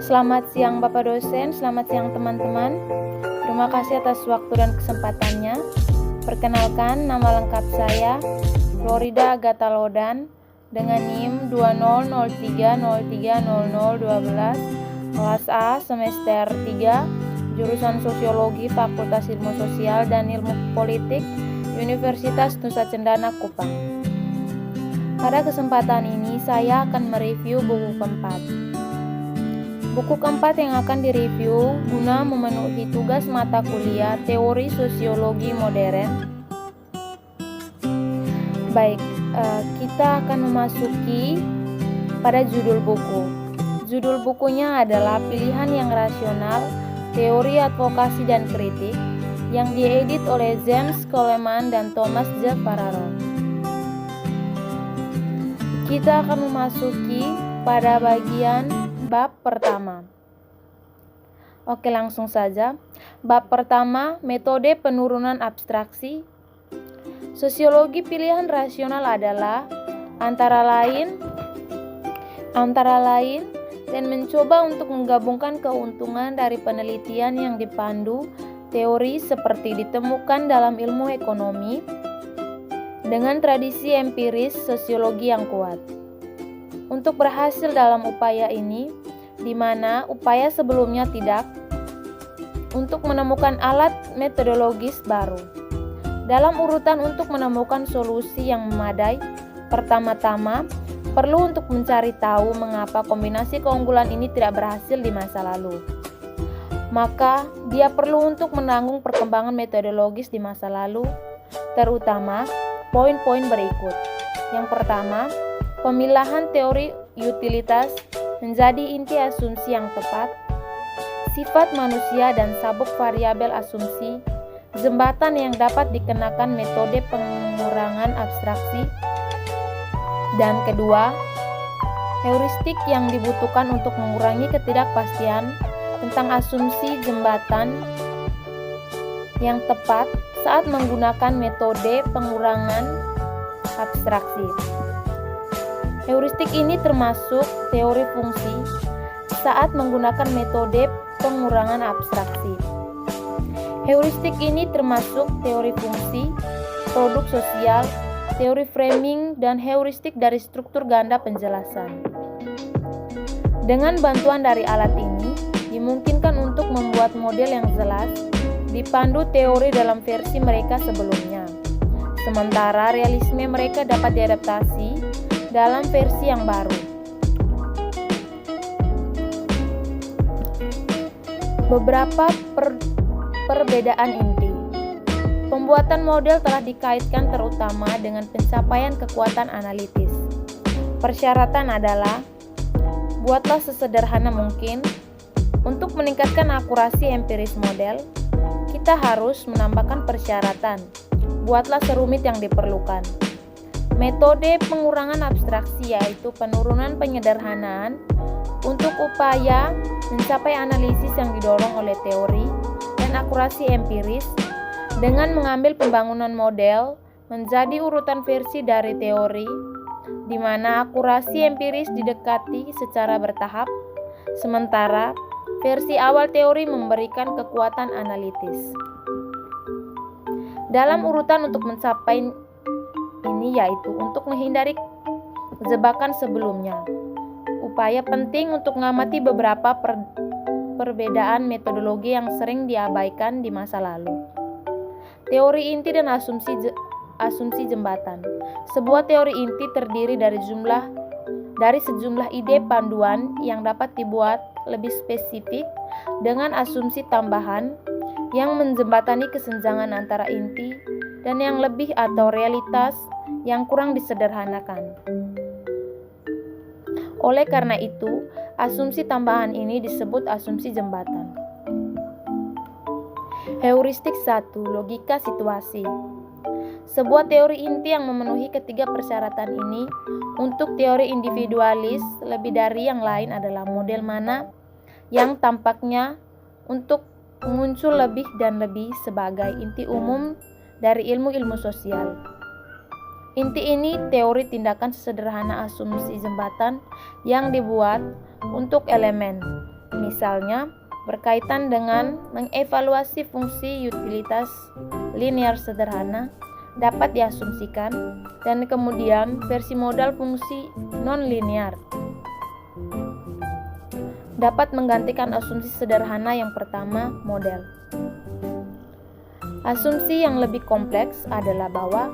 Selamat siang Bapak dosen, selamat siang teman-teman. Terima kasih atas waktu dan kesempatannya. Perkenalkan, nama lengkap saya Florida Agatha Lodan dengan NIM 2003030012, kelas A, semester 3, jurusan Sosiologi, Fakultas Ilmu Sosial dan Ilmu Politik, Universitas Nusa Cendana Kupang. Pada kesempatan ini saya akan mereview buku keempat. Buku keempat yang akan direview guna memenuhi tugas mata kuliah Teori Sosiologi Modern. Baik, kita akan memasuki pada judul buku. Judul bukunya adalah Pilihan yang Rasional, Teori Advokasi dan Kritik, yang diedit oleh James Coleman dan Thomas J. Farrar. Kita akan memasuki pada bagian bab pertama. Oke, langsung saja. Bab pertama, metode penurunan abstraksi. Sosiologi pilihan rasional adalah antara lain dan mencoba untuk menggabungkan keuntungan dari penelitian yang dipandu teori seperti ditemukan dalam ilmu ekonomi dengan tradisi empiris sosiologi yang kuat. Untuk berhasil dalam upaya ini, di mana upaya sebelumnya tidak, untuk menemukan alat metodologis baru. Dalam urutan untuk menemukan solusi yang memadai, pertama-tama perlu untuk mencari tahu mengapa kombinasi keunggulan ini tidak berhasil di masa lalu. Maka, dia perlu untuk menanggung perkembangan metodologis di masa lalu, terutama poin-poin berikut. Yang pertama, pemilahan teori utilitas menjadi inti asumsi yang tepat, sifat manusia dan sabuk variabel asumsi, jembatan yang dapat dikenakan metode pengurangan abstraksi, dan kedua, heuristik yang dibutuhkan untuk mengurangi ketidakpastian tentang asumsi jembatan yang tepat saat menggunakan metode pengurangan abstraksi. Heuristik ini termasuk teori fungsi saat menggunakan metode pengurangan abstraksi. Heuristik ini termasuk teori fungsi, produk sosial, teori framing, dan heuristik dari struktur ganda penjelasan. Dengan bantuan dari alat ini, dimungkinkan untuk membuat model yang jelas, dipandu teori dalam versi mereka sebelumnya. Sementara realisme mereka dapat diadaptasi dalam versi yang baru. Beberapa perbedaan inti. Pembuatan model telah dikaitkan terutama dengan pencapaian kekuatan analitis. Persyaratan adalah, buatlah sesederhana mungkin. Untuk meningkatkan akurasi empiris model, kita harus menambahkan persyaratan. Buatlah serumit yang diperlukan. Metode pengurangan abstraksi yaitu penurunan penyederhanaan untuk upaya mencapai analisis yang didorong oleh teori dan akurasi empiris dengan mengambil pembangunan model menjadi urutan versi dari teori, di mana akurasi empiris didekati secara bertahap, sementara versi awal teori memberikan kekuatan analitis. Dalam urutan untuk mencapai ini yaitu untuk menghindari jebakan sebelumnya. Upaya penting untuk mengamati beberapa perbedaan metodologi yang sering diabaikan di masa lalu. Teori inti dan asumsi jembatan. Sebuah teori inti terdiri dari sejumlah ide panduan yang dapat dibuat lebih spesifik dengan asumsi tambahan yang menjembatani kesenjangan antara inti dan yang lebih atau realitas yang kurang disederhanakan. Oleh karena itu, asumsi tambahan ini disebut asumsi jembatan. Heuristik 1. Logika situasi. Sebuah teori inti yang memenuhi ketiga persyaratan ini untuk teori individualis lebih dari yang lain adalah model mana yang tampaknya untuk muncul lebih dan lebih sebagai inti umum dari ilmu-ilmu sosial. Inti ini teori tindakan sesederhana asumsi jembatan yang dibuat untuk elemen misalnya berkaitan dengan mengevaluasi fungsi utilitas linear sederhana, dapat diasumsikan, dan kemudian versi modal fungsi non-linear dapat menggantikan asumsi sederhana yang pertama, model. Asumsi yang lebih kompleks adalah bahwa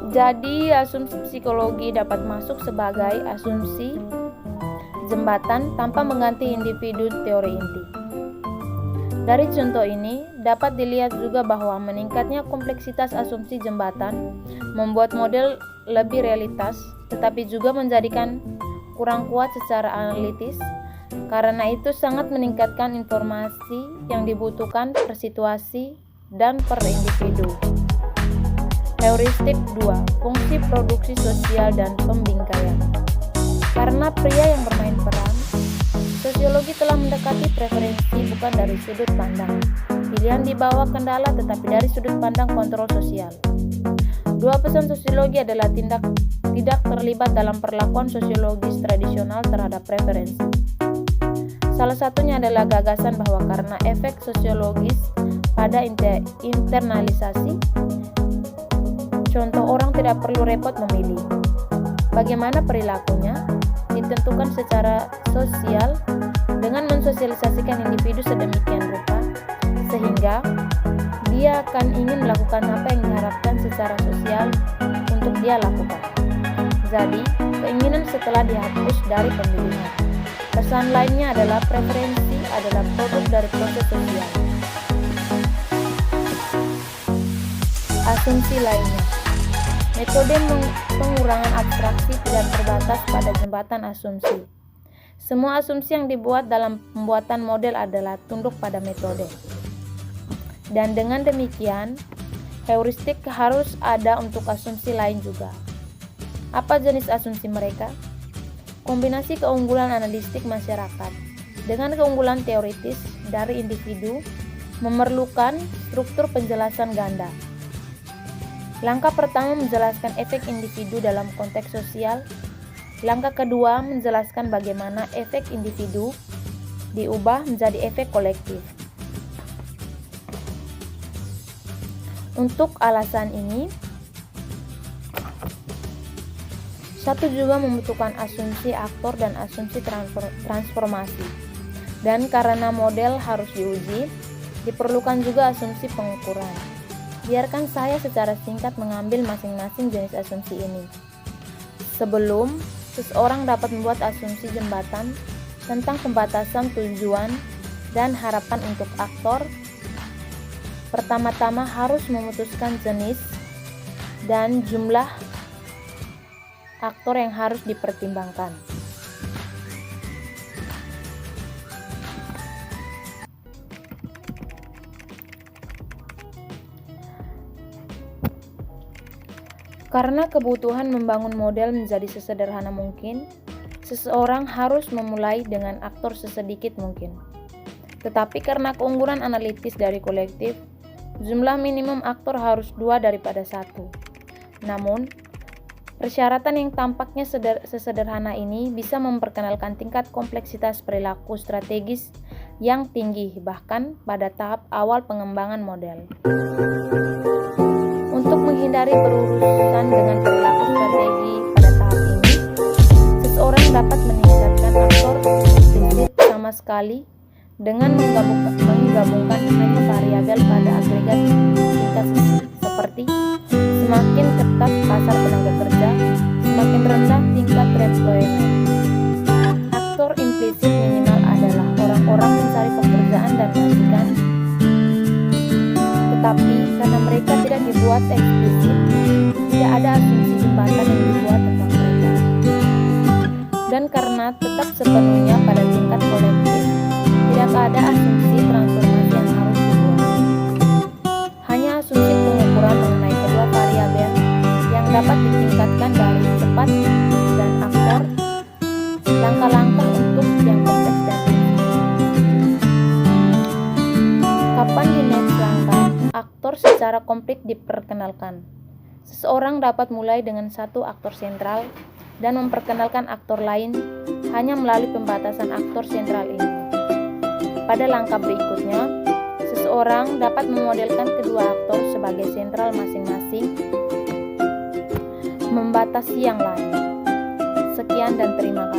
jadi asumsi psikologi dapat masuk sebagai asumsi jembatan tanpa mengganti individu teori inti. Dari contoh ini dapat dilihat juga bahwa meningkatnya kompleksitas asumsi jembatan membuat model lebih realitas, tetapi juga menjadikan kurang kuat secara analitis. Karena itu sangat meningkatkan informasi yang dibutuhkan per situasi dan per individu. Heuristik 2. Fungsi produksi sosial dan pembingkaian. Karena pria yang bermain peran, sosiologi telah mendekati preferensi bukan dari sudut pandang pilihan dibawa kendala, tetapi dari sudut pandang kontrol sosial. Dua pesan sosiologi adalah tidak terlibat dalam perlakuan sosiologis tradisional terhadap preferensi. Salah satunya adalah gagasan bahwa karena efek sosiologis pada internalisasi, contoh orang tidak perlu repot memilih. Bagaimana perilakunya ditentukan secara sosial dengan mensosialisasikan individu sedemikian rupa sehingga dia akan ingin melakukan apa yang diharapkan secara sosial untuk dia lakukan. Jadi, keinginan setelah dihapus dari pemilihan. Pesan lainnya adalah preferensi adalah produk dari proses sosial. Asumsi lainnya. Metode pengurangan abstraksi tidak terbatas pada jembatan asumsi. Semua asumsi yang dibuat dalam pembuatan model adalah tunduk pada metode. Dan dengan demikian, heuristik harus ada untuk asumsi lain juga. Apa jenis asumsi mereka? Kombinasi keunggulan analitik masyarakat dengan keunggulan teoritis dari individu memerlukan struktur penjelasan ganda. Langkah pertama menjelaskan efek individu dalam konteks sosial. Langkah kedua menjelaskan bagaimana efek individu diubah menjadi efek kolektif. Untuk alasan ini, satu juga membutuhkan asumsi aktor dan asumsi transformasi. Dan karena model harus diuji, diperlukan juga asumsi pengukuran. Biarkan saya secara singkat mengambil masing-masing jenis asumsi ini. Sebelum seseorang dapat membuat asumsi jembatan tentang pembatasan tujuan dan harapan untuk aktor, pertama-tama harus memutuskan jenis dan jumlah aktor yang harus dipertimbangkan. Karena kebutuhan membangun model menjadi sesederhana mungkin, seseorang harus memulai dengan aktor sesedikit mungkin. Tetapi karena keunggulan analitis dari kolektif, jumlah minimum aktor harus 2 daripada 1. Namun, persyaratan yang tampaknya sesederhana ini bisa memperkenalkan tingkat kompleksitas perilaku strategis yang tinggi bahkan pada tahap awal pengembangan model. Untuk menghindari berurusan dengan perilaku strategi pada tahap ini, seseorang dapat meningkatkan aktor implisit sama sekali dengan menggabungkan hanya variabel pada agregat tingkat seperti semakin ketat pasar tenaga kerja, semakin rendah tingkat reemployment. Aktor implisit minimal adalah orang-orang mencari pekerjaan dan majikan, tetapi karena mereka tidak dibuat eksplisit, tidak ada asumsi jembatan yang dibuat tentang mereka. Dan karena tetap sepenuhnya pada tingkat kolektif, tidak ada asumsi transformasi yang harus dibuat. Hanya asumsi pengukuran mengenai kedua variabel yang dapat ditingkatkan dari cepat dan aktor, langkah-langkah untuk yang kompleks dan kapan di next langkah aktor secara komplit diperkenalkan. Seseorang dapat mulai dengan satu aktor sentral dan memperkenalkan aktor lain hanya melalui pembatasan aktor sentral ini. Pada langkah berikutnya, seseorang dapat memodelkan kedua aktor sebagai sentral masing-masing, membatasi yang lain. Sekian dan terima kasih.